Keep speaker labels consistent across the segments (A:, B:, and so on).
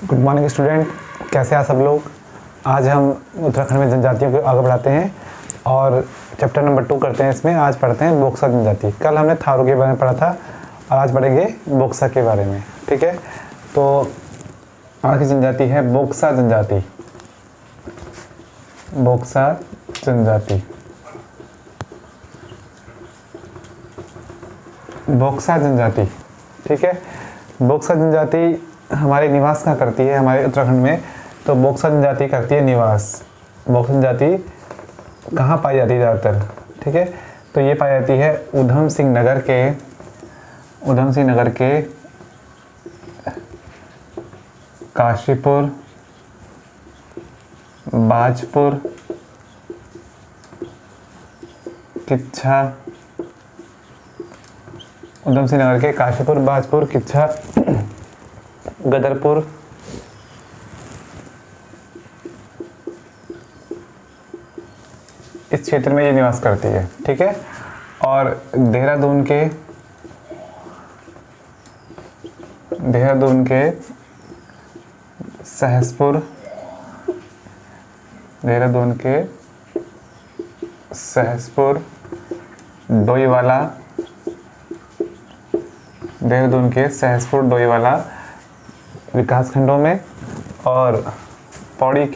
A: Good morning student, कैसे हैं सब लोग। आज हम उत्तराखंड में जनजातियों को आगे बढ़ाते हैं और चैप्टर नंबर 2 करते हैं। इसमें आज पढ़ते हैं बोक्सा जनजाति। कल हमने थारू के बारे में पढ़ा था और आज पढ़ेंगे बोक्सा के बारे में। ठीक है, तो आज की जनजाति है बोक्सा जनजाति। बोक्सा जनजाति, बोक्सा जनजाति। ठीक है, बोक्सा जनजाति हमारे निवास कहाँ करती है हमारे उत्तराखंड में, तो बोक्सा जनजाति करती है निवास। बोक्सा जनजाति कहाँ पाई जाती है ज़्यादातर। ठीक है, तो ये पाई जाती है ऊधम सिंह नगर के काशीपुर, बाजपुर, किच्छा, ऊधम सिंह नगर के काशीपुर, बाजपुर, किच्छा, गदरपुर, इस क्षेत्र में ये निवास करती है। ठीक है, और देहरादून के सहसपुर, डोईवाला विकास खंडों में, और पौड़ी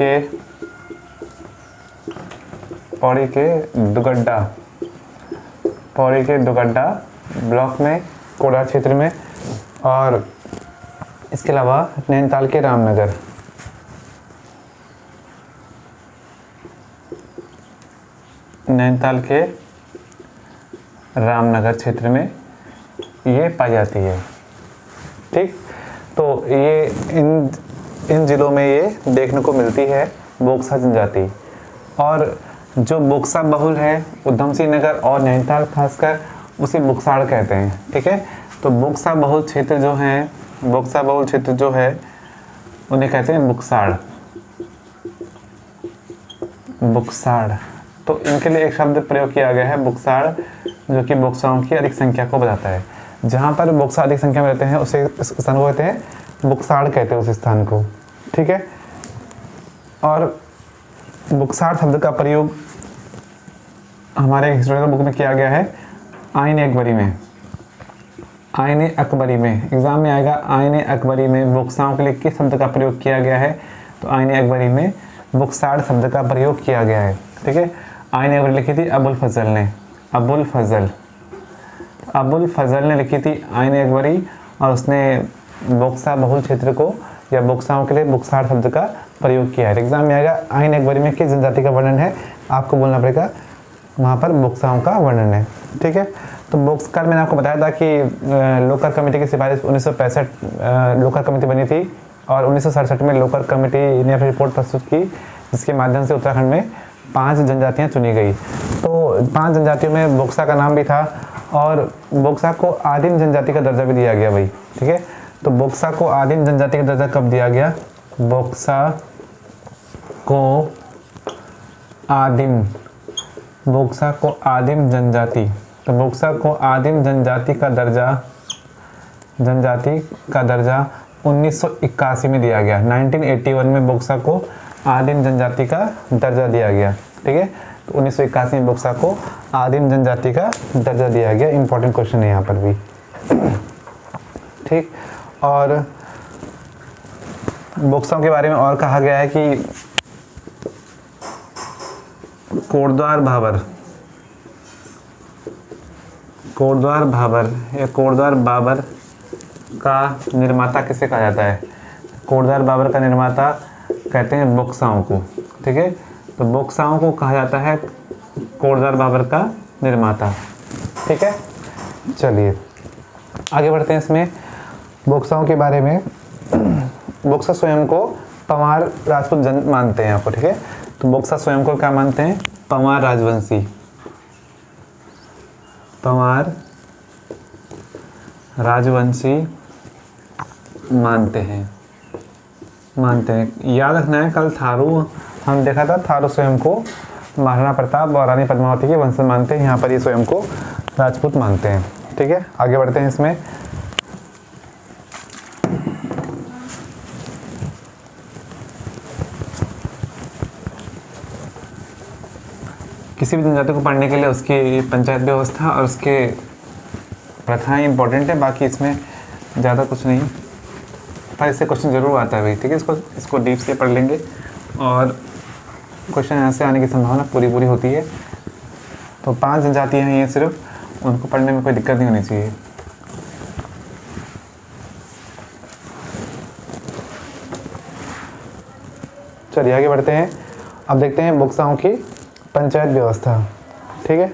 A: के दुगड्डा ब्लॉक में, कोडा क्षेत्र में, और इसके अलावा नैनीताल के रामनगर क्षेत्र में ये पाई जाती है। ठीक, तो ये इन जिलों में ये देखने को मिलती है बोक्सा जनजाति। और जो बोक्सा बहुल है ऊधम सिंह नगर और नैनीताल खासकर उसे बुक्साड़ कहते हैं। ठीक है, तो बोक्सा बहुल क्षेत्र जो है उन्हें कहते हैं बुक्साड़। तो इनके लिए एक शब्द प्रयोग किया गया है बुक्साड़, जो कि बोक्साओं की अधिक संख्या को बताता है। जहाँ पर बोक्सा अधिक संख्या में रहते हैं उसे इस स्थान को कहते हैं बुक्साड़ कहते हैं उस स्थान को। ठीक है, और बुक्साड़ शब्द का प्रयोग हमारे हिस्टोरिकल बुक में किया गया है आईन अकबरी में। एग्जाम में आएगा आईन अकबरी में बोक्साओं के लिए किस शब्द का प्रयोग किया गया है, तो आईन अकबरी में बुक्साड़ शब्द का प्रयोग किया गया है। ठीक है, आईन अकबरी लिखी थी अबुल फजल ने लिखी थी आईन अकबरी, और उसने बोक्सा बहुल क्षेत्र को या बोक्साओं के लिए बुक्साड़ शब्द का प्रयोग किया है। एग्जाम में आएगा आईन अकबरी में किस जनजाति का वर्णन है, आपको बोलना पड़ेगा वहाँ पर बोक्साओं का वर्णन है। ठीक है, तो कल मैंने आपको बताया था कि लोकर कमेटी की सिफारिश 1965 लोकर कमेटी बनी थी और 1967 में लोकर कमेटी ने अपनी रिपोर्ट प्रस्तुत की, जिसके माध्यम से उत्तराखंड में 5 जनजातियाँ चुनी गई। तो 5 जनजातियों में बोक्सा का नाम भी था और बोक्सा को आदिम जनजाति का दर्जा भी दिया गया भाई। ठीक है, तो बोक्सा को आदिम जनजाति का दर्जा कब दिया गया, बोक्सा को आदिम जनजाति, तो बोक्सा को आदिम जनजाति का दर्जा 1981 में दिया गया। 1981 में बोक्सा को आदिम जनजाति का दर्जा दिया गया। ठीक है, तो 1981 में बोक्सा को आदिम जनजाति का दर्जा दिया गया। इंपॉर्टेंट क्वेश्चन है यहाँ पर भी। ठीक, और बोक्साओं के बारे में और कहा गया है कि कोटद्वार बाबर का निर्माता किसे कहा जाता है, कोटद्वार बाबर का निर्माता कहते हैं बोक्साओं को। ठीक है, तो बोक्साओं को कहा जाता है कोटद्वार बाबर का निर्माता। ठीक है, चलिए आगे बढ़ते हैं इसमें बोक्साओं के बारे में। बोक्सा स्वयं को पंवार राजपूत जन मानते हैं आपको। ठीक है, तो बोक्सा स्वयं को क्या मानते हैं, पंवार राजवंशी मानते हैं। याद रखना है, कल थारू हम देखा था, थारू स्वयं को महाराणा प्रताप और रानी पद्मावती के वंशज मानते हैं। यहाँ पर ये स्वयं को राजपूत मानते हैं। ठीक है, आगे बढ़ते हैं इसमें। किसी भी जनजाति को पढ़ने के लिए उसकी पंचायत व्यवस्था और उसके प्रथाएं इंपॉर्टेंट है, बाकी इसमें ज़्यादा कुछ नहीं, पर इससे क्वेश्चन ज़रूर आता है भाई, ठीक है। इसको डीप से पढ़ लेंगे और क्वेश्चन ऐसे आने की संभावना पूरी होती है। तो 5 जनजातियाँ हैं ये सिर्फ, उनको पढ़ने में कोई दिक्कत नहीं होनी चाहिए। चलिए आगे बढ़ते हैं। अब देखते हैं बोक्साओं की पंचायत व्यवस्था, ठीक है।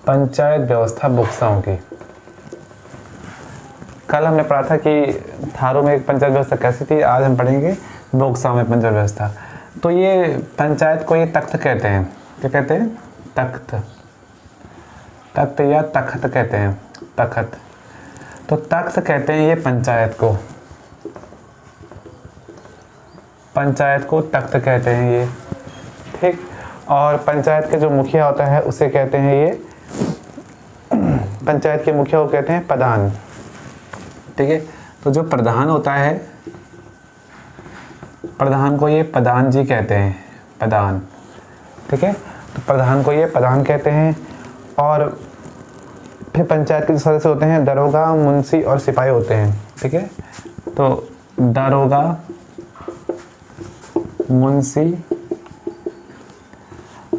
A: पंचायत व्यवस्था बोक्साओं की, कल हमने पढ़ा था कि थारू में एक पंचायत व्यवस्था कैसी थी, आज हम पढ़ेंगे बोक्साओं में पंचायत व्यवस्था। तो ये पंचायत को ये तख्त कहते हैं, क्या कहते हैं? तख्त, तख्त या तख्त कहते हैं, तख्त। तो तख्त कहते हैं ये पंचायत को, पंचायत को तख्त कहते हैं ये, ठीक। और पंचायत के जो मुखिया होता है उसे कहते हैं ये, पंचायत के मुखिया को कहते हैं प्रधान, ठीक है। तो जो प्रधान होता है, प्रधान को ये प्रधान जी कहते हैं, प्रधान, ठीक है। तो प्रधान को ये प्रधान कहते हैं। और फिर पंचायत के जो सदस्य होते हैं दरोगा, मुंशी और सिपाही होते हैं, ठीक है। तो दरोगा, मुंशी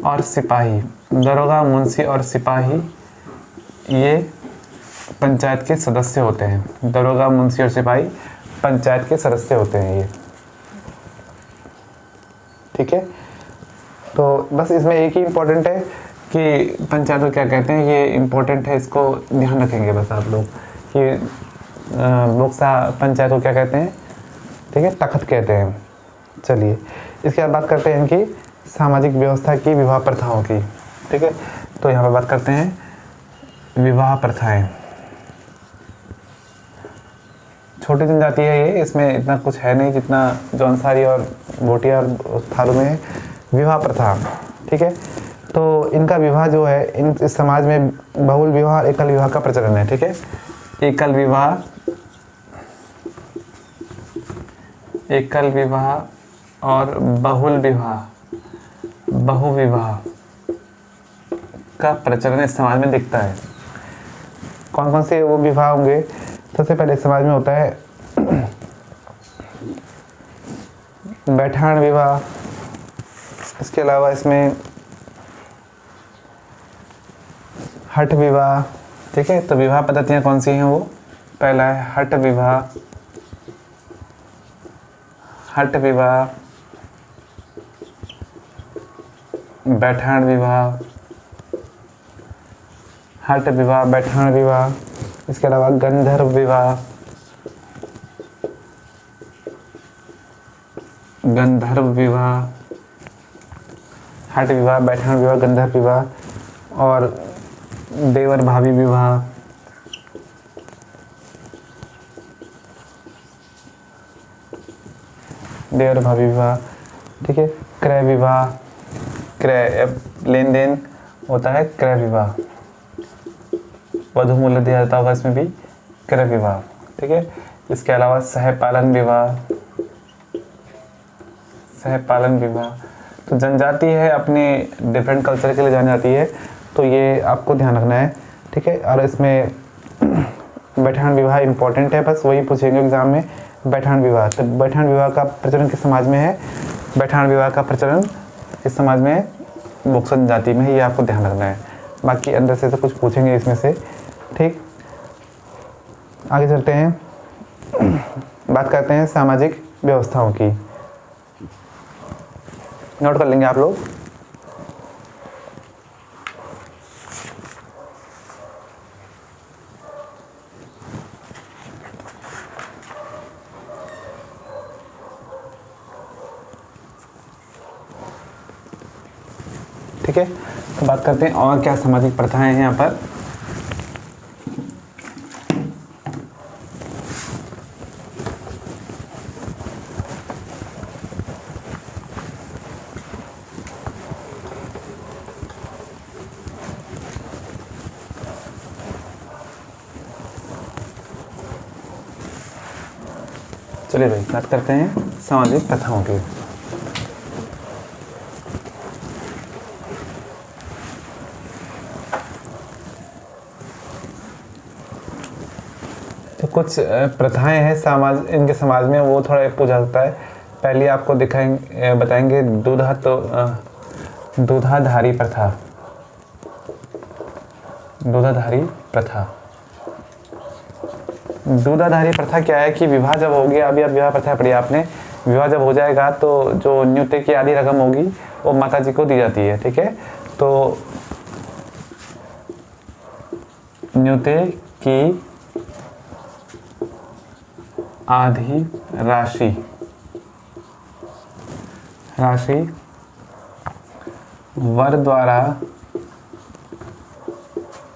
A: और सिपाही, दरोगा, मुंशी और सिपाही ये पंचायत के सदस्य होते हैं। दरोगा, मुंशी और सिपाही पंचायत के सदस्य होते हैं ये, ठीक है। तो बस इसमें एक ही इम्पोर्टेंट है कि पंचायत को क्या कहते हैं, ये इम्पोर्टेंट है, इसको ध्यान रखेंगे बस आप लोग कि बोक्सा पंचायत को क्या कहते हैं, ठीक है, तख्त कहते हैं। चलिए इसके बाद बात करते हैं इनकी सामाजिक व्यवस्था की, विवाह प्रथाओं की, ठीक है। तो यहाँ पर बात करते हैं विवाह प्रथाएं। छोटी जनजाति है ये, इसमें इतना कुछ है नहीं जितना जौनसारी और भोटिया और थारू में है। विवाह प्रथा, ठीक है। तो इनका विवाह जो है, इस समाज में बहुल विवाह और एकल विवाह का प्रचलन है, ठीक है। एकल विवाह, एकल विवाह और बहुल विवाह, बहुविवाह का प्रचलन इस समाज में दिखता है। कौन कौन से वो विवाह होंगे? सबसे पहले समाज में होता है बैठान विवाह, इसके अलावा इसमें हठ विवाह, ठीक है। तो विवाह पद्धतियाँ कौन सी हैं वो? पहला है हठ विवाह, हठ विवाह, बैठान विवाह, हठ विवाह, बैठान विवाह। इसके अलावा गंधर्व विवाह, गंधर्व विवाह, हठ विवाह, बैठान विवाह, गंधर्व विवाह और देवर भाभी विवाह, देवर भाभी विवाह, ठीक है। क्रय विवाह, क्रय लेन देन होता है, क्रय विवाह, वधु मूल्य दिया जाता होगा इसमें भी, क्रय विवाह, ठीक है। इसके अलावा सहपालन विवाह, सहपालन विवाह। तो जनजाति है अपने डिफरेंट कल्चर के लिए जानी जाती है, तो ये आपको ध्यान रखना है, ठीक है। और इसमें बैठान विवाह इंपॉर्टेंट है, बस वही पूछेंगे एग्जाम में, बैठान विवाह। तो बैठान विवाह का प्रचलन किस समाज में है? बैठान विवाह का प्रचलन किस समाज में है? बोक्सा जनजाति में है, ये आपको ध्यान रखना है। बाकी अंदर से तो कुछ पूछेंगे इसमें से, ठीक। आगे चलते हैं, बात करते हैं सामाजिक व्यवस्थाओं की। नोट कर लेंगे आप लोग। ठीक है, तो बात करते हैं और क्या सामाजिक प्रथाएं हैं यहाँ पर। चलिए भाई बात करते हैं सामाजिक प्रथाओं की। तो कुछ प्रथाएं हैं इनके समाज में, वो थोड़ा पूछा जाता है। पहले आपको बताएंगे दूधाधारी प्रथा। दूधाधारी प्रथा दूधाधारी प्रथा क्या है कि विवाह जब हो गया, अभी अब विवाह प्रथा पढ़ी आपने, विवाह जब हो जाएगा तो जो न्योते की आधी रकम होगी वो माता जी को दी जाती है। ठीक है, तो न्योते की आधी राशि वर द्वारा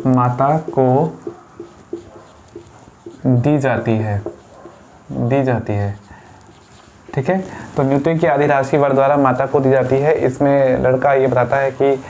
A: माता को दी जाती है। ठीक है, तो न्योते की आधी राशि वर द्वारा माता को दी जाती है। इसमें लड़का ये बताता है कि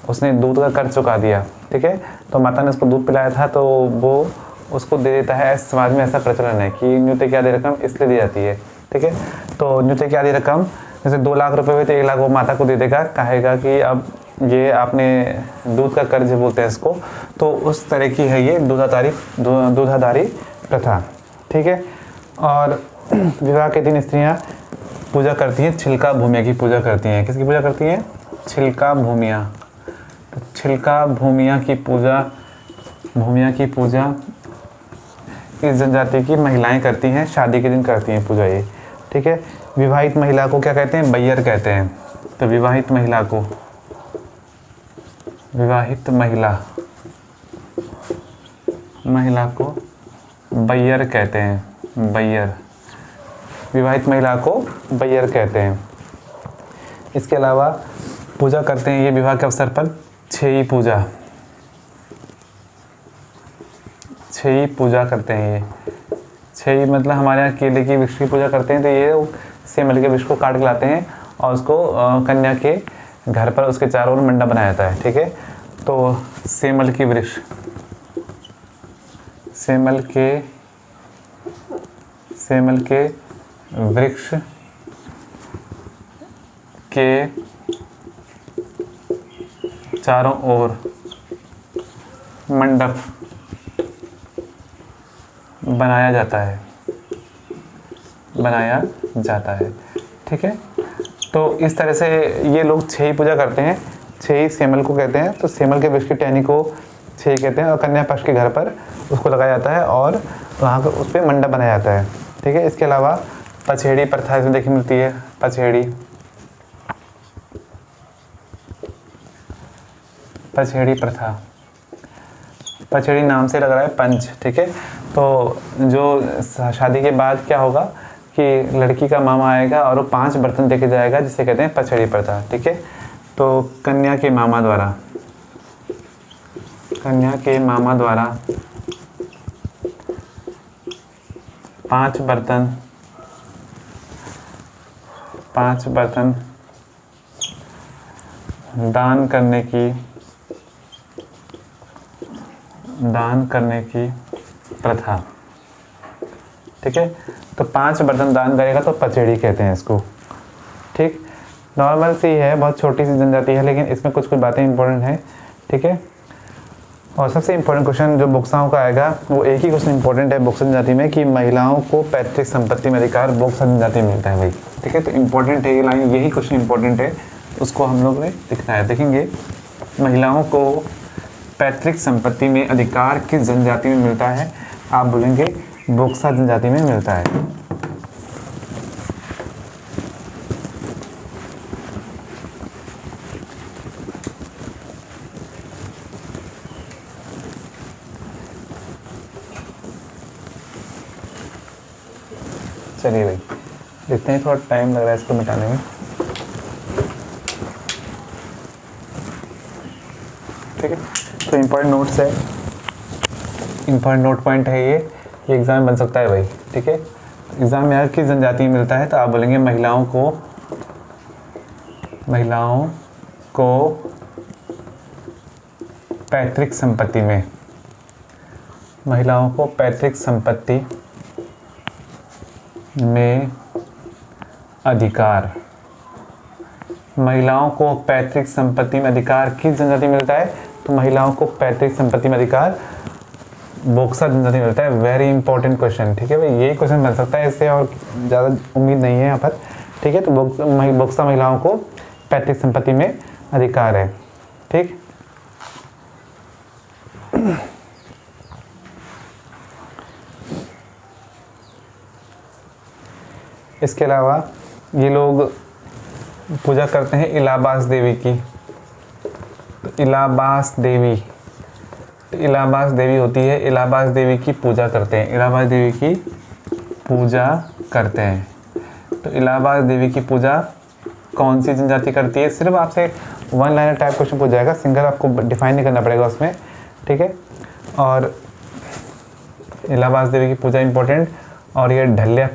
A: उसने दूध का कर्ज चुका दिया। ठीक है, तो माता ने उसको दूध पिलाया था तो वो उसको दे देता है। समाज में ऐसा प्रचलन है कि न्योते की आधी रकम इसलिए दी जाती है। ठीक है, तो न्योते की आधी रकम जैसे 2 लाख रुपए हुए तो 1 लाख वो माता को दे देगा, कहेगा कि अब ये आपने दूध का कर्ज बोलते हैं इसको, तो उस तरह की है ये दूधाधारी प्रथा। ठीक है, और विवाह के दिन स्त्रियां पूजा करती हैं, छिलका भूमिया की पूजा करती हैं। किसकी पूजा करती हैं? छिलका भूमिया। तो छिलका भूमिया की पूजा इस जनजाति की महिलाएं करती हैं, शादी के दिन करती हैं पूजा ये। ठीक है, विवाहित महिला को क्या कहते हैं? बैयर कहते हैं। तो विवाहित महिला को बैयर कहते हैं। बैयर, विवाहित महिला को बैयर कहते हैं। इसके अलावा पूजा करते हैं ये विवाह के अवसर पर छेई पूजा करते हैं। ये छेई मतलब हमारे यहाँ केले की वृक्ष की पूजा करते हैं, तो ये सेमल के वृक्ष को काट के लाते हैं और उसको कन्या के घर पर उसके चारों ओर मंडप बनाया जाता है। ठीक है, तो सेमल के वृक्ष के चारों ओर मंडप बनाया जाता है। ठीक है, तो इस तरह से ये लोग छेई पूजा करते हैं। छेई सेमल को कहते हैं, तो सेमल के वृक्ष की टहनी को छेई कहते हैं और कन्या पक्ष के घर पर उसको लगाया जाता है और वहाँ पर उस पर मंडप बनाया जाता है। ठीक है, इसके अलावा पछेड़ी प्रथा इसमें देखने मिलती है। पछेड़ी प्रथा, पछेड़ी नाम से लग रहा है पंच। ठीक है, तो जो शादी के बाद क्या होगा कि लड़की का मामा आएगा और वो 5 बर्तन देके जाएगा, जिसे कहते हैं पछेड़ी प्रथा। ठीक है, तो कन्या के मामा द्वारा 5 बर्तन दान करने की प्रथा। ठीक है, तो 5 बर्तन दान करेगा तो पछेड़ी कहते हैं इसको। ठीक, नॉर्मल सी है, बहुत छोटी सी जनजाति है, लेकिन इसमें कुछ बातें इंपॉर्टेंट हैं। ठीक है, और सबसे इम्पोर्टेंट क्वेश्चन जो बोक्साओं का आएगा वो एक ही क्वेश्चन इंपॉर्टेंट है बोक्सा जनजाति में कि महिलाओं को पैतृक संपत्ति में अधिकार बोक्सा जनजाति में मिलता है भाई। ठीक है, तो इम्पोर्टेंट है ये लाइन, यही क्वेश्चन इंपॉर्टेंट है, उसको हम लोग ने लिखना है। देखेंगे महिलाओं को पैतृक संपत्ति में अधिकार किस जनजाति में मिलता है? आप बोलेंगे बोक्सा जनजाति में मिलता है। चलिए भाई देखते हैं, थोड़ा टाइम लग रहा है इसको मिटाने में। ठीक है, तो इम्पोर्टेंट नोट्स है, इम्पोर्टेंट नोट पॉइंट है ये एग्ज़ाम में बन सकता है भाई। ठीक है, एग्ज़ाम में किस जनजाति में मिलता है तो आप बोलेंगे महिलाओं को पैतृक संपत्ति में, में अधिकार। महिलाओं को पैतृक संपत्ति में अधिकार किस जनजाति में मिलता है? तो महिलाओं को पैतृक संपत्ति में अधिकार बोक्सा जनजाति में मिलता है। वेरी इंपॉर्टेंट क्वेश्चन, ठीक है भाई, यही क्वेश्चन बन सकता है, इससे और ज़्यादा उम्मीद नहीं है यहाँ पर, ठीक है। तो बोक्सा महिलाओं को पैतृक संपत्ति में अधिकार है, ठीक। इसके अलावा ये लोग पूजा करते हैं इलाहाबाद देवी की। तो इलाहाबाद देवी होती है, इलाहाबाद देवी की पूजा करते हैं, इलाहाबाद देवी की पूजा करते हैं। तो इलाहाबाद देवी की पूजा कौन सी जनजाति करती है? सिर्फ आपसे वन लाइनर टाइप क्वेश्चन पूछ जाएगा, सिंगल आपको डिफाइन नहीं करना पड़ेगा उसमें, ठीक है। और इलाहाबाद देवी की पूजा इंपॉर्टेंट। और ये ढल्या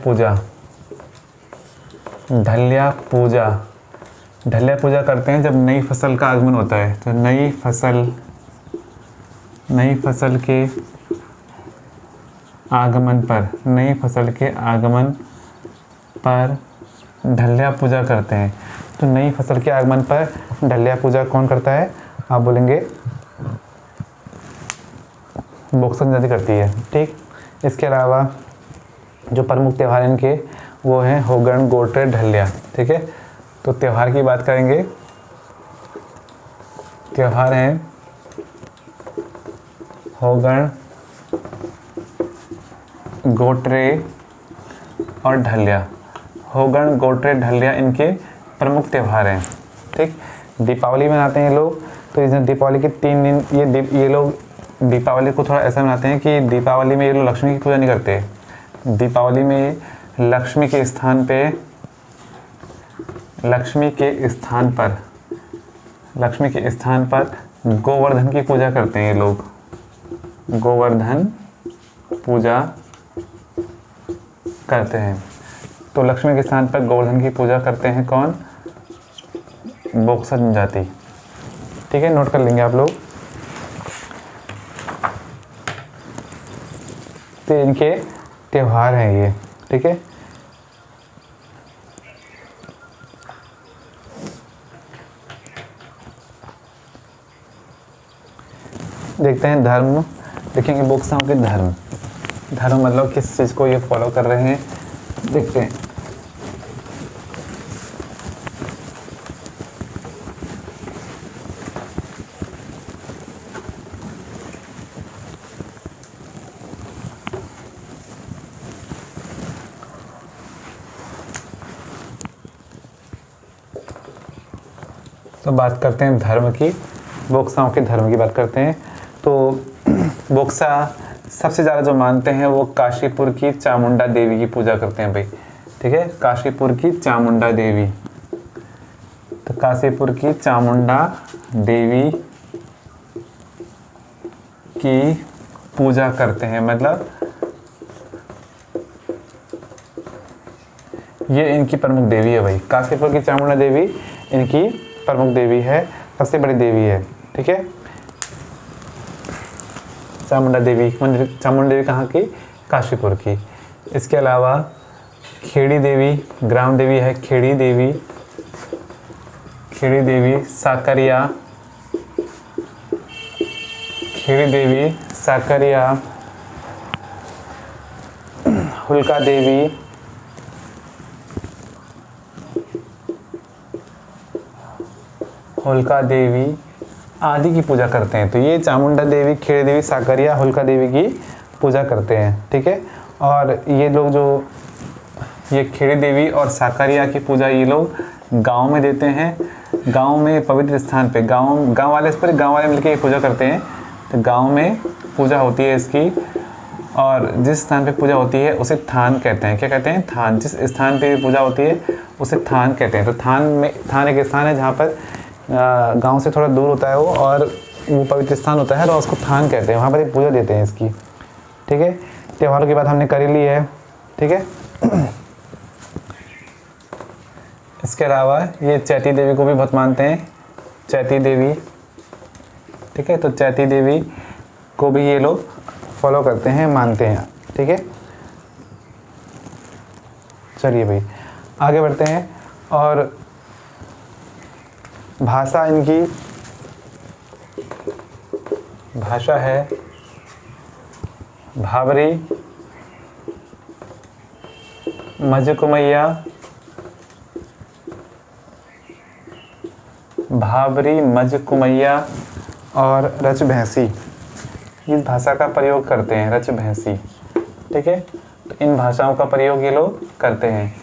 A: पूजा करते हैं जब नई फसल का आगमन होता है। तो नई फसल के आगमन पर ढल्या पूजा करते हैं। तो नई फसल के आगमन पर ढल्या पूजा कौन करता है? आप बोलेंगे बोक्सा जनजाति करती है, ठीक। इसके अलावा जो प्रमुख त्यौहार इनके वो हैं होगन, गोटे, ढल्या, ठीक है। तो त्यौहार की बात करेंगे, त्यौहार हैं होगन, गोटरे और ढल्या। होगन, गोटरे, ढल्या इनके प्रमुख त्यौहार हैं, ठीक। दीपावली मनाते हैं ये लोग। तो इस दीपावली के 3 दिन ये लोग दीपावली को थोड़ा ऐसा मनाते हैं कि दीपावली में ये लोग लक्ष्मी की पूजा नहीं करते। दीपावली में लक्ष्मी के स्थान पर गोवर्धन की पूजा करते हैं ये लोग। गोवर्धन पूजा करते हैं। तो लक्ष्मी के स्थान पर गोवर्धन की पूजा करते हैं कौन? बोक्सा जनजाति, ठीक है, नोट कर लेंगे आप लोग। तो इनके त्यौहार हैं ये, ठीक है। देखते हैं धर्म, देखेंगे बोक्साओं के धर्म मतलब किस चीज़ को ये फॉलो कर रहे हैं, देखते हैं। तो बात करते हैं धर्म की, बोक्साओं के धर्म की बात करते हैं। तो बोक्सा सबसे ज़्यादा जो मानते हैं वो काशीपुर की चामुंडा देवी की पूजा करते हैं भाई, ठीक है। काशीपुर की चामुंडा देवी, तो काशीपुर की चामुंडा देवी की पूजा करते हैं, मतलब ये इनकी प्रमुख देवी है भाई। काशीपुर की चामुंडा देवी इनकी प्रमुख देवी है, सबसे बड़ी देवी है, ठीक है। चामुंडा देवी मंदिर, चामुंडा देवी कहाँ की? काशीपुर की। इसके अलावा खेड़ी देवी ग्राम देवी है, खेड़ी देवी साकरिया, खेड़ी देवी साकरिया, हुल्का देवी आदि की पूजा करते हैं। तो ये चामुंडा देवी, खेड़ी देवी, साकरिया, हुल्का देवी की पूजा करते हैं, ठीक है। और ये लोग जो ये खेड़ी देवी और साकरिया की पूजा ये लोग गांव में देते हैं, गांव में पवित्र स्थान पे, गांव वाले मिलकर ये पूजा करते हैं। तो गांव में पूजा होती है इसकी, और जिस स्थान पे पूजा होती है उसे थान कहते हैं। क्या कहते हैं? थान। जिस स्थान पे पूजा होती है उसे थान कहते हैं। तो थान एक स्थान है जहाँ पर गांव से थोड़ा दूर होता है वो, और वो पवित्र स्थान होता है, और उसको थान कहते हैं, वहाँ पर पूजा देते हैं इसकी, ठीक है। त्योहारों की बात हमने कर ली है, ठीक है। इसके अलावा ये चैती देवी को भी बहुत मानते हैं, चैती देवी, ठीक है। तो चैती देवी को भी ये लोग फॉलो करते हैं, मानते हैं, ठीक है। चलिए भाई आगे बढ़ते हैं। और भाषा इनकी भाषा है भावरी, मझकुमैया, भावरी, मझकुमैया और रचभैंसी। इस भाषा का प्रयोग करते हैं, रचभैंसी। ठीक है, तो इन भाषाओं का प्रयोग ये लोग करते हैं।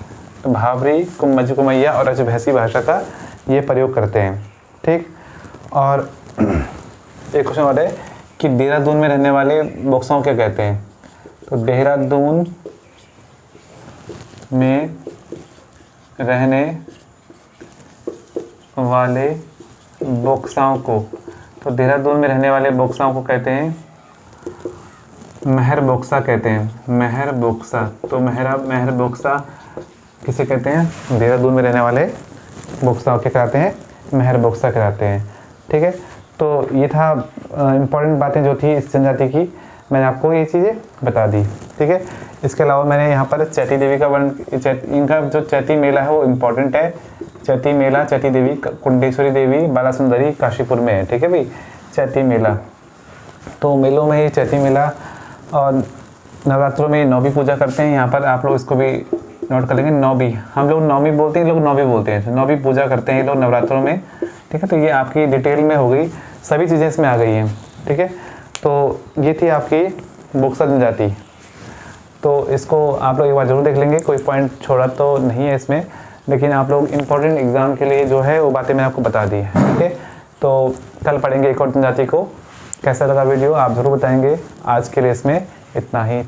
A: तो भावरी, मझकुमैया और रचभैंसी भाषा का ये प्रयोग करते हैं। ठीक, और एक क्वेश्चन और है कि देहरादून में रहने वाले बोक्साओं क्या कहते हैं। तो देहरादून में रहने वाले बोक्साओं को, तो देहरादून में रहने वाले बोक्साओं को कहते हैं महर बोक्सा कहते हैं, महर बोक्सा। तो महर बोक्सा किसे कहते हैं, देहरादून में रहने वाले बोक्साओं के कहते हैं महर बोक्सा कहलाते हैं। ठीक है, तो ये था इम्पॉर्टेंट बातें जो थी इस जनजाति की, मैंने आपको ये चीज़ें बता दी। ठीक है, इसके अलावा मैंने यहाँ पर चैती देवी का इनका जो चैती मेला है वो इम्पॉर्टेंट है। चैती मेला, चैती देवी, कुंडेश्वरी देवी, बालासुंदरी काशीपुर में है। ठीक है भाई, चैती मेला। तो मेलों में ये चैती मेला और नवरात्रों में नौवीं पूजा करते हैं। यहाँ पर आप लोग इसको भी नोट कर लेंगे, नौवीं, हम लोग नौवीं बोलते हैं, लोग नौवीं बोलते हैं, नौवीं पूजा करते हैं ये लोग नवरात्रों में। ठीक है, तो ये आपकी डिटेल में हो गई, सभी चीज़ें इसमें आ गई हैं। ठीक है, तो ये थी आपकी बोक्सा जनजाति। तो इसको आप लोग एक बार जरूर देख लेंगे, कोई पॉइंट छोड़ा तो नहीं है इसमें, लेकिन आप लोग इम्पोर्टेंट एग्जाम के लिए जो है वो बातें मैंने आपको बता दी है। ठीक है, तो कल पढ़ेंगे एक और जनजाति को। कैसा लगा वीडियो आप ज़रूर बताएंगे। आज के लिए इसमें इतना ही।